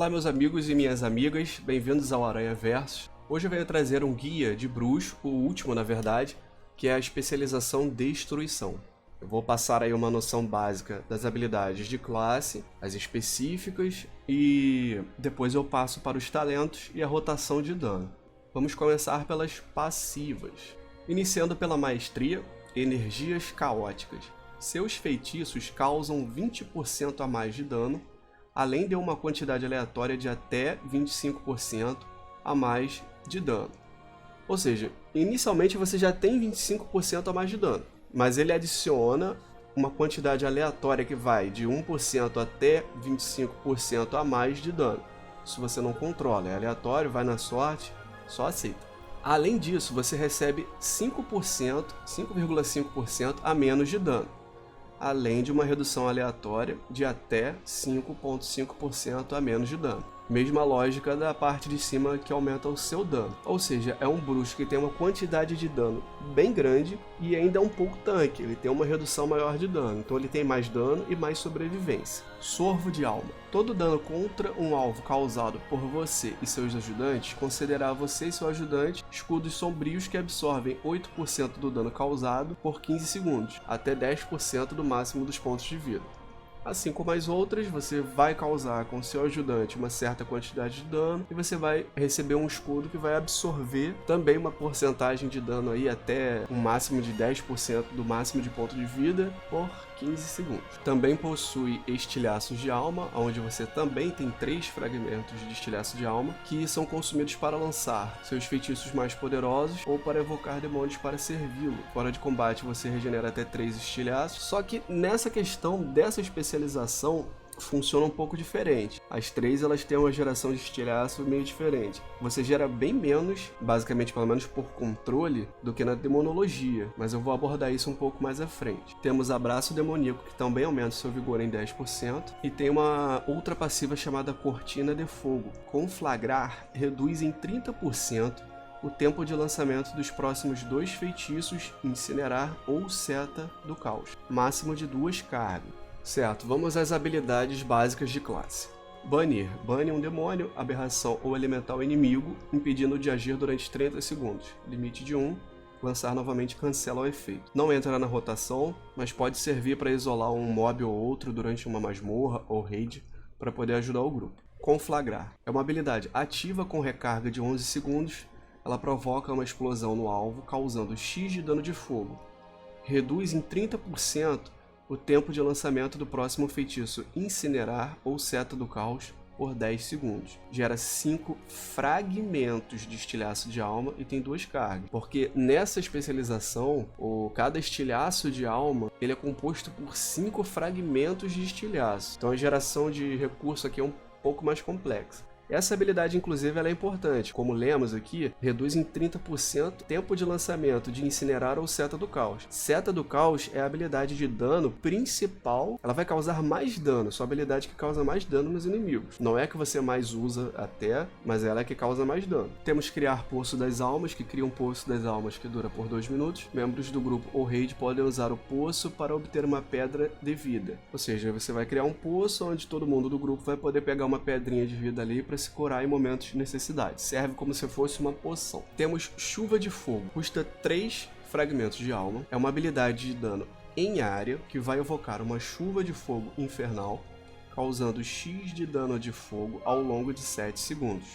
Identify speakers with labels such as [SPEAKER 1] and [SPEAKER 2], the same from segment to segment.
[SPEAKER 1] Olá meus amigos e minhas amigas, bem-vindos ao Aranha Versus. Hoje eu venho trazer um guia de bruxo, o último na verdade, que é a especialização Destruição. Eu vou passar aí uma noção básica das habilidades de classe, as específicas, e depois eu passo para os talentos e a rotação de dano. Vamos começar pelas passivas. Iniciando pela maestria, Energias Caóticas. Seus feitiços causam 20% a mais de dano, além de uma quantidade aleatória de até 25% a mais de dano. Ou seja, inicialmente você já tem 25% a mais de dano, mas ele adiciona uma quantidade aleatória que vai de 1% até 25% a mais de dano. Isso você não controla, é aleatório, vai na sorte, só aceita. Além disso, você recebe 5,5% a menos de dano, além de uma redução aleatória de até 5,5% a menos de dano. Mesma lógica da parte de cima que aumenta o seu dano. Ou seja, é um bruxo que tem uma quantidade de dano bem grande e ainda é um pouco tanque. Ele tem uma redução maior de dano, então ele tem mais dano e mais sobrevivência. Sorvo de alma. Todo dano contra um alvo causado por você e seus ajudantes considerará você e seu ajudante escudos sombrios que absorvem 8% do dano causado por 15 segundos, até 10% do máximo dos pontos de vida. Assim como as outras, você vai causar com seu ajudante uma certa quantidade de dano e você vai receber um escudo que vai absorver também uma porcentagem de dano aí até um máximo de 10% do máximo de ponto de vida por 15 segundos. Também possui estilhaços de alma, onde você também tem 3 fragmentos de estilhaço de alma que são consumidos para lançar seus feitiços mais poderosos ou para evocar demônios para servi-lo. Fora de combate você regenera até 3 estilhaços, só que nessa questão dessa especialização funciona um pouco diferente. As 3 elas têm uma geração de estilhaço meio diferente. Você gera bem menos, basicamente pelo menos por controle, do que na demonologia, mas eu vou abordar isso um pouco mais à frente. Temos abraço demoníaco, que também aumenta seu vigor em 10%, e tem uma outra passiva chamada Cortina de Fogo. Conflagrar reduz em 30% o tempo de lançamento dos próximos 2 feitiços Incinerar ou Seta do Caos, máximo de 2 cargas. Certo, vamos às habilidades básicas de classe. Banir. Bane um demônio, aberração ou elemental inimigo, impedindo de agir durante 30 segundos. Limite de 1. Lançar novamente cancela o efeito. Não entra na rotação, mas pode servir para isolar um mob ou outro durante uma masmorra ou raid para poder ajudar o grupo. Conflagrar. É uma habilidade ativa com recarga de 11 segundos. Ela provoca uma explosão no alvo, causando X de dano de fogo. Reduz em 30% o tempo de lançamento do próximo feitiço Incinerar ou Seta do Caos por 10 segundos. Gera 5 fragmentos de estilhaço de alma e tem 2 cargas. Porque nessa especialização, cada estilhaço de alma ele é composto por 5 fragmentos de estilhaço. Então a geração de recurso aqui é um pouco mais complexa. Essa habilidade, inclusive, ela é importante. Como lemos aqui, reduz em 30% o tempo de lançamento de Incinerar ou Seta do Caos. Seta do Caos é a habilidade de dano principal. Ela vai causar mais dano, sua habilidade que causa mais dano nos inimigos. Não é que você mais usa até, mas ela é que causa mais dano. Temos Criar Poço das Almas, que cria um Poço das Almas que dura por 2 minutos. Membros do grupo ou raid podem usar o poço para obter uma pedra de vida. Ou seja, você vai criar um poço onde todo mundo do grupo vai poder pegar uma pedrinha de vida ali para se curar em momentos de necessidade. Serve como se fosse uma poção. Temos Chuva de Fogo. Custa 3 fragmentos de alma. É uma habilidade de dano em área que vai evocar uma chuva de fogo infernal, causando X de dano de fogo ao longo de 7 segundos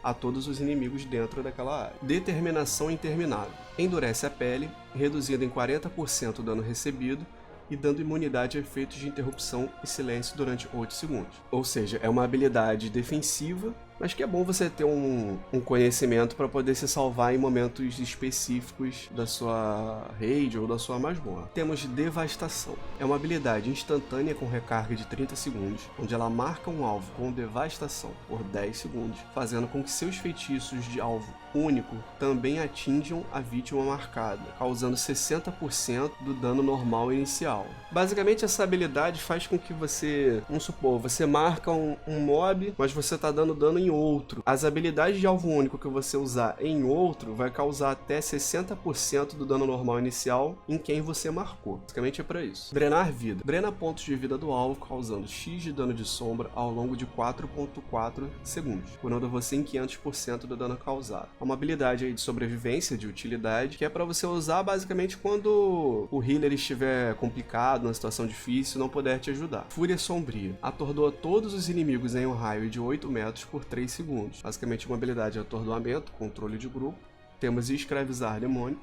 [SPEAKER 1] a todos os inimigos dentro daquela área. Determinação Interminável. Endurece a pele, reduzindo em 40% o dano recebido e dando imunidade a efeitos de interrupção e silêncio durante 8 segundos. Ou seja, é uma habilidade defensiva, mas que é bom você ter um conhecimento para poder se salvar em momentos específicos da sua raid ou da sua masmorra. Temos Devastação. É uma habilidade instantânea com recarga de 30 segundos, onde ela marca um alvo com Devastação por 10 segundos, fazendo com que seus feitiços de alvo único também atinjam a vítima marcada, causando 60% do dano normal inicial. Basicamente, essa habilidade faz com que você, vamos supor, você marca um mob, mas você está dando dano em em outro. As habilidades de alvo único que você usar em outro vai causar até 60% do dano normal inicial em quem você marcou. Basicamente é para isso. Drenar vida. Drena pontos de vida do alvo, causando X de dano de sombra ao longo de 4.4 segundos, curando você em 500% do dano causado. É uma habilidade aí de sobrevivência, de utilidade, que é para você usar basicamente quando o healer estiver complicado, numa situação difícil, não puder te ajudar. Fúria sombria. Atordoa todos os inimigos em um raio de 8 metros por 3 segundos. Basicamente uma habilidade de atordoamento, controle de grupo. Temos escravizar demônio.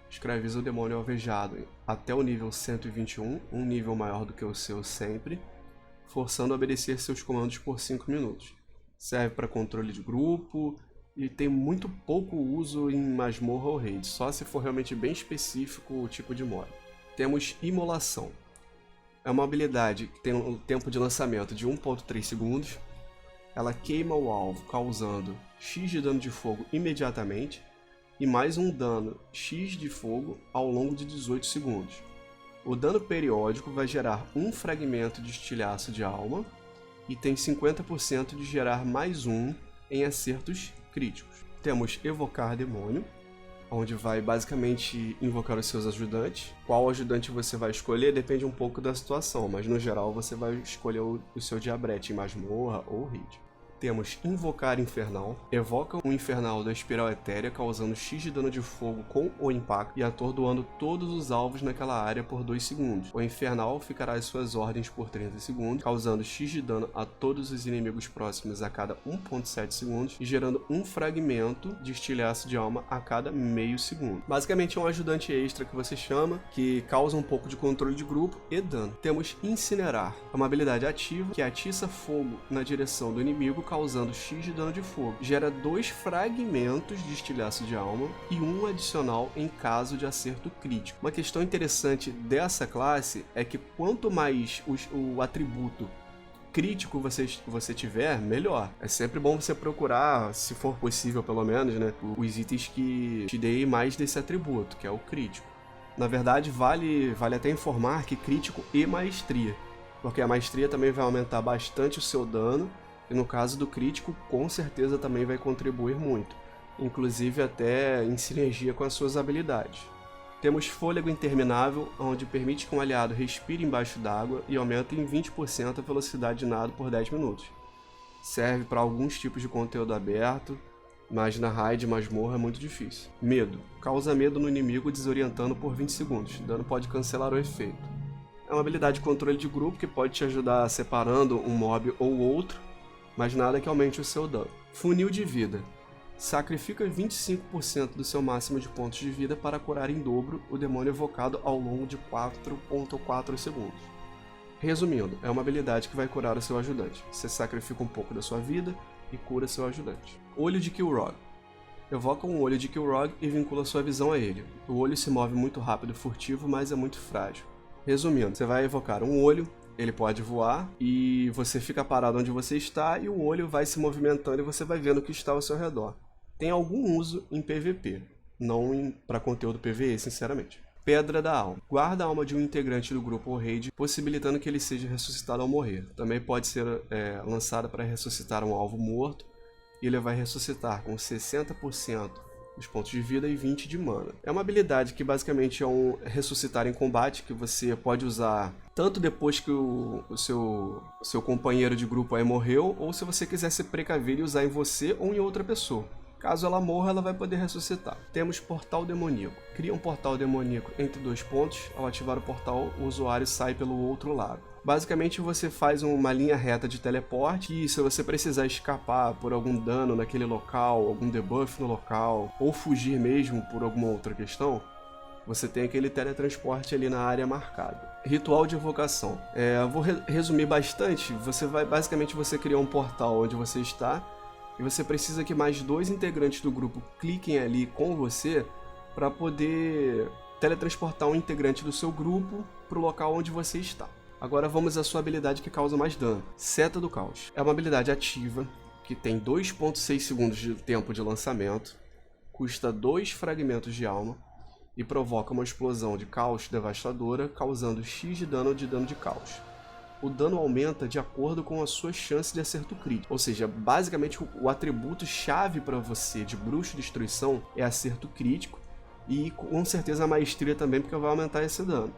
[SPEAKER 1] Escraviza o demônio alvejado até o nível 121, um nível maior do que o seu sempre, forçando a obedecer seus comandos por 5 minutos. Serve para controle de grupo e tem muito pouco uso em masmorra ou raid, só se for realmente bem específico o tipo de modo. Temos imolação. É uma habilidade que tem um tempo de lançamento de 1.3 segundos. Ela queima o alvo, causando X de dano de fogo imediatamente e mais um dano X de fogo ao longo de 18 segundos. O dano periódico vai gerar um fragmento de estilhaço de alma e tem 50% de gerar mais um em acertos críticos. Temos evocar demônio, onde vai basicamente invocar os seus ajudantes. Qual ajudante você vai escolher depende um pouco da situação, mas no geral você vai escolher o seu diabrete em masmorra ou raid. Temos Invocar Infernal. Evoca um Infernal da espiral etérea, causando X de dano de fogo com o impacto e atordoando todos os alvos naquela área por 2 segundos. O Infernal ficará às suas ordens por 30 segundos, causando X de dano a todos os inimigos próximos a cada 1.7 segundos e gerando um fragmento de estilhaço de alma a cada meio segundo. Basicamente é um ajudante extra que você chama, que causa um pouco de controle de grupo e dano. Temos Incinerar. É uma habilidade ativa que atiça fogo na direção do inimigo, causando X de dano de fogo. Gera 2 fragmentos de estilhaço de alma e um adicional em caso de acerto crítico. Uma questão interessante dessa classe é que quanto mais o atributo crítico você tiver, melhor. É sempre bom você procurar, se for possível pelo menos, né, os itens que te deem mais desse atributo, que é o crítico. Na verdade, vale até informar que crítico e maestria, porque a maestria também vai aumentar bastante o seu dano. E no caso do crítico, com certeza também vai contribuir muito, inclusive até em sinergia com as suas habilidades. Temos Fôlego Interminável, onde permite que um aliado respire embaixo d'água e aumenta em 20% a velocidade de nado por 10 minutos. Serve para alguns tipos de conteúdo aberto, mas na raid e masmorra é muito difícil. Medo. Causa medo no inimigo desorientando por 20 segundos, dano pode cancelar o efeito. É uma habilidade de controle de grupo que pode te ajudar separando um mob ou outro, mas nada que aumente o seu dano. Funil de vida. Sacrifica 25% do seu máximo de pontos de vida para curar em dobro o demônio evocado ao longo de 4.4 segundos. Resumindo, é uma habilidade que vai curar o seu ajudante. Você sacrifica um pouco da sua vida e cura seu ajudante. Olho de Kilrogg. Evoca um olho de Kilrogg e vincula sua visão a ele. O olho se move muito rápido e furtivo, mas é muito frágil. Resumindo, você vai evocar um olho, ele pode voar e você fica parado onde você está e o olho vai se movimentando e você vai vendo o que está ao seu redor. Tem algum uso em PVP, não para conteúdo PvE, sinceramente. Pedra da Alma. Guarda a alma de um integrante do grupo ou raid, possibilitando que ele seja ressuscitado ao morrer. Também pode ser lançada para ressuscitar um alvo morto e ele vai ressuscitar com 60% dos pontos de vida e 20 de mana. É uma habilidade que basicamente é um ressuscitar em combate, que você pode usar tanto depois que o seu companheiro de grupo aí morreu, ou se você quiser se precaver e usar em você ou em outra pessoa. Caso ela morra, ela vai poder ressuscitar. Temos Portal Demoníaco. Cria um portal demoníaco entre 2 pontos. Ao ativar o portal, o usuário sai pelo outro lado. Basicamente, você faz uma linha reta de teleporte e se você precisar escapar por algum dano naquele local, algum debuff no local, ou fugir mesmo por alguma outra questão, você tem aquele teletransporte ali na área marcada. Ritual de evocação. Eu vou resumir bastante. Basicamente, você cria um portal onde você está e você precisa que mais 2 integrantes do grupo cliquem ali com você para poder teletransportar um integrante do seu grupo para o local onde você está. Agora vamos à sua habilidade que causa mais dano. Seta do Caos. É uma habilidade ativa, que tem 2.6 segundos de tempo de lançamento, custa 2 fragmentos de alma e provoca uma explosão de caos devastadora, causando X de dano de caos. o dano aumenta de acordo com a sua chance de acerto crítico. Ou seja, basicamente o atributo chave para você de Bruxo de Destruição é acerto crítico, e com certeza a maestria também, porque vai aumentar esse dano.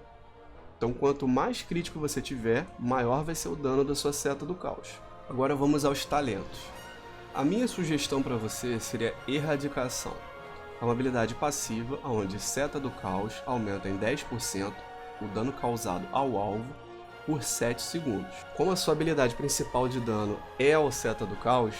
[SPEAKER 1] Então quanto mais crítico você tiver, maior vai ser o dano da sua Seta do Caos. Agora vamos aos talentos. A minha sugestão para você seria Erradicação. É uma habilidade passiva, onde Seta do Caos aumenta em 10% o dano causado ao alvo por 7 segundos. Como a sua habilidade principal de dano é o Seta do Caos,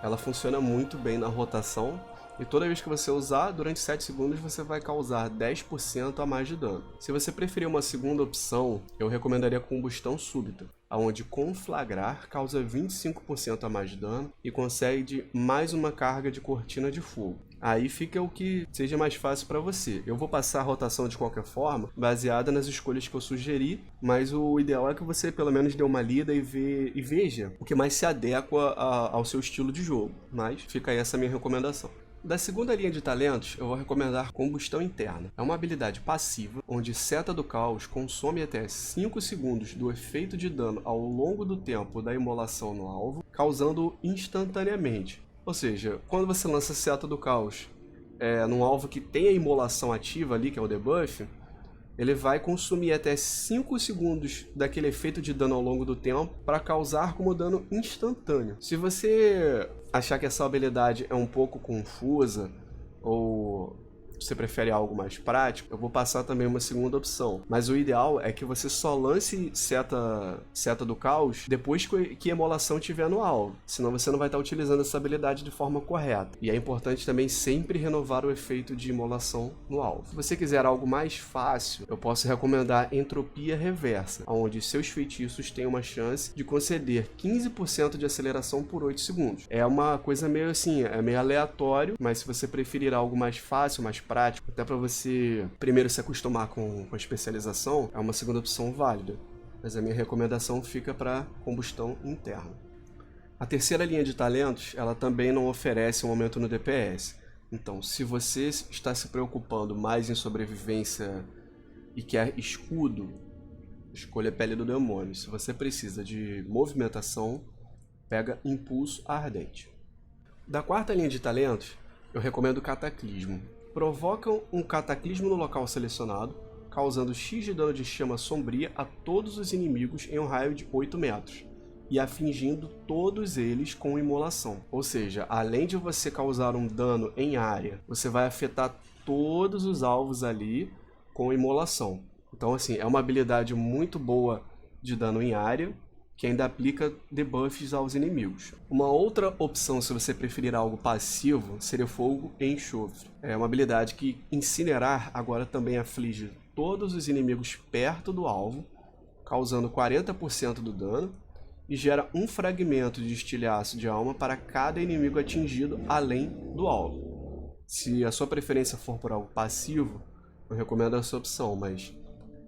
[SPEAKER 1] ela funciona muito bem na rotação, e toda vez que você usar, durante 7 segundos você vai causar 10% a mais de dano. Se você preferir uma segunda opção, eu recomendaria Combustão Súbita, onde Conflagrar causa 25% a mais de dano e concede mais uma carga de Cortina de Fogo. Aí fica o que seja mais fácil para você. Eu vou passar a rotação de qualquer forma, baseada nas escolhas que eu sugeri, mas o ideal é que você pelo menos dê uma lida e veja o que mais se adequa ao seu estilo de jogo. Mas fica aí essa minha recomendação. Da segunda linha de talentos, eu vou recomendar Combustão Interna. É uma habilidade passiva, onde Seta do Caos consome até 5 segundos do efeito de dano ao longo do tempo da imolação no alvo, causando-o instantaneamente. Ou seja, quando você lança Seta do Caos num alvo que tem a imolação ativa ali, que é o debuff, ele vai consumir até 5 segundos daquele efeito de dano ao longo do tempo para causar como dano instantâneo. Se você achar que essa habilidade é um pouco confusa, ou você prefere algo mais prático, eu vou passar também uma segunda opção. Mas o ideal é que você só lance Seta do Caos depois que a emolação estiver no alvo. Senão você não vai estar utilizando essa habilidade de forma correta. E é importante também sempre renovar o efeito de imolação no alvo. Se você quiser algo mais fácil, eu posso recomendar Entropia Reversa, onde seus feitiços têm uma chance de conceder 15% de aceleração por 8 segundos. É uma coisa meio assim, é meio aleatório, mas se você preferir algo mais fácil, mais prático, até para você primeiro se acostumar com a especialização, é uma segunda opção válida. Mas a minha recomendação fica para Combustão Interna. A terceira linha de talentos, ela também não oferece um aumento no DPS. Então, se você está se preocupando mais em sobrevivência e quer escudo, escolha a Pele do Demônio. Se você precisa de movimentação, pega Impulso Ardente. Da quarta linha de talentos, eu recomendo Cataclismo. Provocam um cataclismo no local selecionado, causando X de dano de chama sombria a todos os inimigos em um raio de 8 metros, e atingindo todos eles com imolação. Ou seja, além de você causar um dano em área, você vai afetar todos os alvos ali com imolação. Então assim, é uma habilidade muito boa de dano em área, que ainda aplica debuffs aos inimigos. Uma outra opção, se você preferir algo passivo, seria Fogo e Enxofre. É uma habilidade que Incinerar agora também aflige todos os inimigos perto do alvo, causando 40% do dano, e gera um fragmento de estilhaço de alma para cada inimigo atingido além do alvo. Se a sua preferência for por algo passivo, eu recomendo essa opção, mas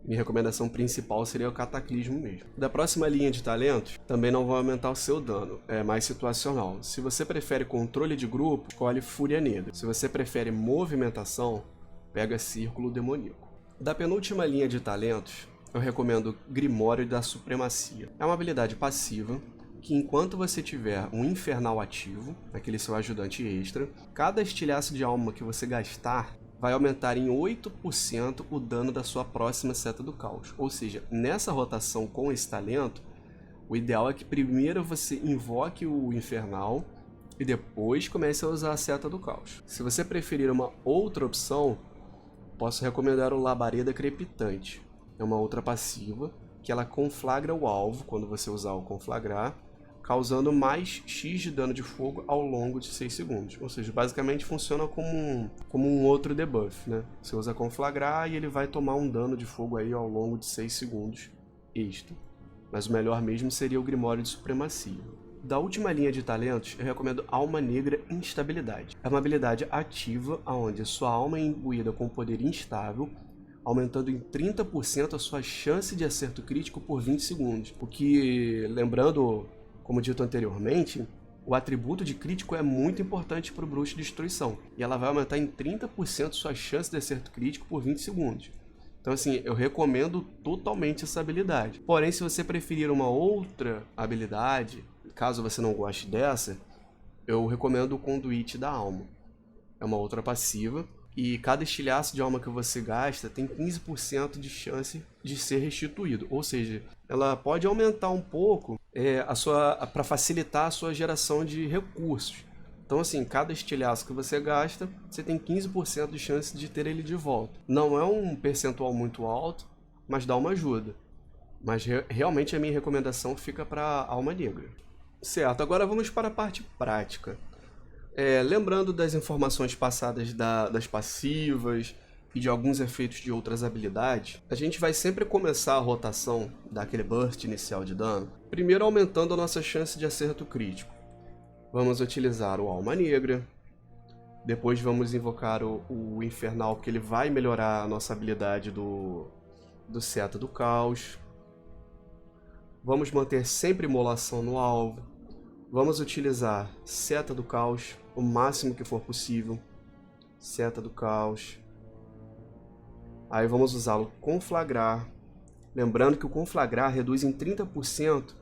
[SPEAKER 1] minha recomendação principal seria o Cataclismo mesmo. Da próxima linha de talentos, também não vão aumentar o seu dano, é mais situacional. Se você prefere controle de grupo, escolhe Fúria Negra. Se você prefere movimentação, pega Círculo Demoníaco. Da penúltima linha de talentos, eu recomendo Grimório da Supremacia. É uma habilidade passiva, que enquanto você tiver um Infernal ativo, aquele seu ajudante extra, cada estilhaço de alma que você gastar vai aumentar em 8% o dano da sua próxima Seta do Caos. Ou seja, nessa rotação com esse talento, o ideal é que primeiro você invoque o Infernal e depois comece a usar a Seta do Caos. Se você preferir uma outra opção, posso recomendar o Labareda Crepitante. É uma outra passiva que ela conflagra o alvo quando você usar o Conflagrar, causando mais X de dano de fogo ao longo de 6 segundos. Ou seja, basicamente funciona como um outro debuff, né? Você usa Conflagrar e ele vai tomar um dano de fogo aí ao longo de 6 segundos extra. Mas o melhor mesmo seria o Grimório de Supremacia. Da última linha de talentos, eu recomendo Alma Negra Instabilidade. É uma habilidade ativa, onde sua alma é imbuída com poder instável, aumentando em 30% a sua chance de acerto crítico por 20 segundos. O que, lembrando, como dito anteriormente, o atributo de crítico é muito importante para o Bruxo de Destruição, e ela vai aumentar em 30% sua chance de acerto crítico por 20 segundos. Então assim, eu recomendo totalmente essa habilidade. Porém, se você preferir uma outra habilidade, caso você não goste dessa, eu recomendo o Conduíte da Alma. É uma outra passiva, e cada estilhaço de alma que você gasta tem 15% de chance de ser restituído. Ou seja, ela pode aumentar um pouco para facilitar a sua geração de recursos. Então assim, cada estilhaço que você gasta, você tem 15% de chance de ter ele de volta. Não é um percentual muito alto, mas dá uma ajuda. Mas realmente a minha recomendação fica para Alma Negra. Certo, agora vamos para a parte prática. Lembrando das informações passadas das passivas e de alguns efeitos de outras habilidades, a gente vai sempre começar a rotação daquele burst inicial de dano, primeiro aumentando a nossa chance de acerto crítico. Vamos utilizar o Alma Negra, depois vamos invocar o Infernal, que ele vai melhorar a nossa habilidade do Seta do Caos. Vamos manter sempre imolação no alvo. Vamos utilizar Seta do Caos o máximo que for possível. Seta do Caos. Aí vamos usá-lo Conflagrar. Lembrando que o Conflagrar reduz em 30%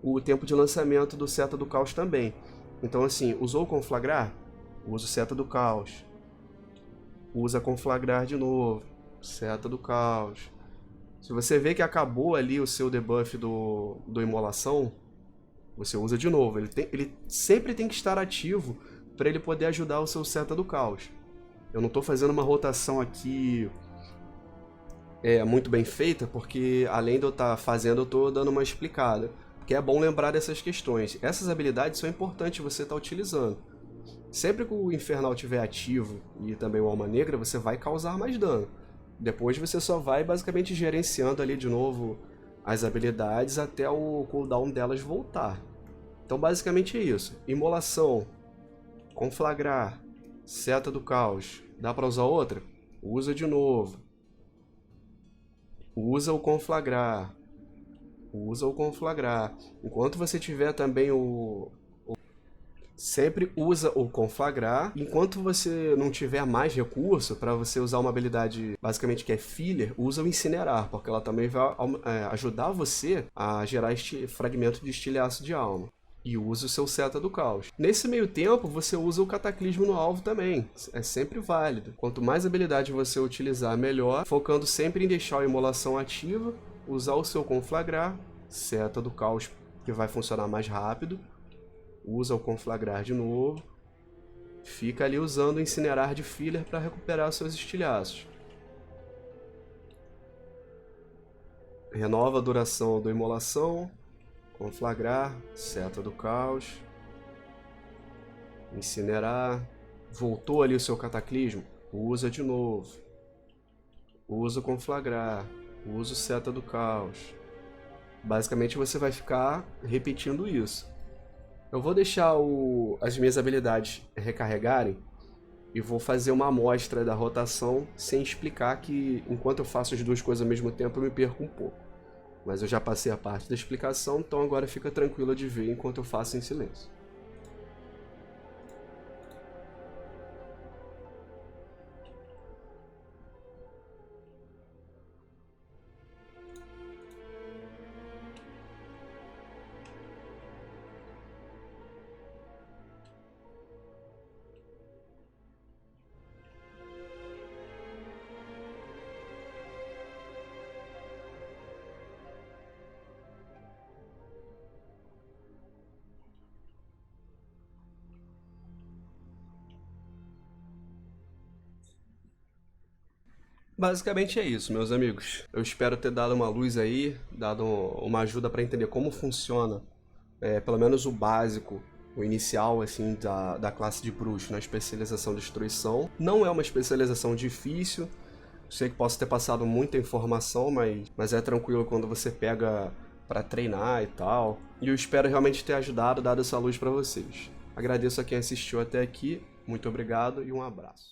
[SPEAKER 1] o tempo de lançamento do Seta do Caos também. Então assim, usou o Conflagrar? Usa o Seta do Caos. Usa Conflagrar de novo. Seta do Caos. Se você vê que acabou ali o seu debuff do Imolação, você usa de novo. Ele sempre tem que estar ativo para ele poder ajudar o seu Seta do Caos. Eu não estou fazendo uma rotação aqui muito bem feita, porque além de eu estar fazendo, eu estou dando uma explicada. Porque é bom lembrar dessas questões. Essas habilidades são importantes você estar utilizando. Sempre que o Infernal estiver ativo e também o Alma Negra, você vai causar mais dano. Depois você só vai basicamente gerenciando ali de novo as habilidades até o cooldown delas voltar. Então basicamente é isso. Imolação, Conflagrar, Seta do Caos. Dá para usar outra? Usa de novo. Usa o Conflagrar. Usa o Conflagrar. Enquanto você tiver também sempre usa o Conflagrar. Enquanto você não tiver mais recurso para você usar uma habilidade basicamente que é filler, usa o Incinerar, porque ela também vai ajudar você a gerar este fragmento de estilhaço de alma. E usa o seu Seta do Caos. Nesse meio tempo, você usa o Cataclismo no alvo também. É sempre válido. Quanto mais habilidade você utilizar, melhor. Focando sempre em deixar a Imolação ativa, usar o seu Conflagrar, Seta do Caos, que vai funcionar mais rápido. Usa o Conflagrar de novo. Fica ali usando o Incinerar de filler para recuperar seus estilhaços. Renova a duração do Imolação. Conflagrar, Seta do Caos. Incinerar. Voltou ali o seu Cataclismo. Usa de novo. Usa o Conflagrar. Usa o Seta do Caos. Basicamente você vai ficar repetindo isso. Eu vou deixar as minhas habilidades recarregarem e vou fazer uma amostra da rotação sem explicar, que enquanto eu faço as duas coisas ao mesmo tempo eu me perco um pouco. Mas eu já passei a parte da explicação, então agora fica tranquilo de ver enquanto eu faço em silêncio. Basicamente é isso, meus amigos. Eu espero ter dado uma luz aí, dado uma ajuda para entender como funciona, pelo menos o básico, o inicial assim da classe de bruxo na especialização Destruição. Não é uma especialização difícil. Sei que posso ter passado muita informação, mas é tranquilo quando você pega para treinar e tal. E eu espero realmente ter ajudado, dado essa luz para vocês. Agradeço a quem assistiu até aqui, muito obrigado e um abraço.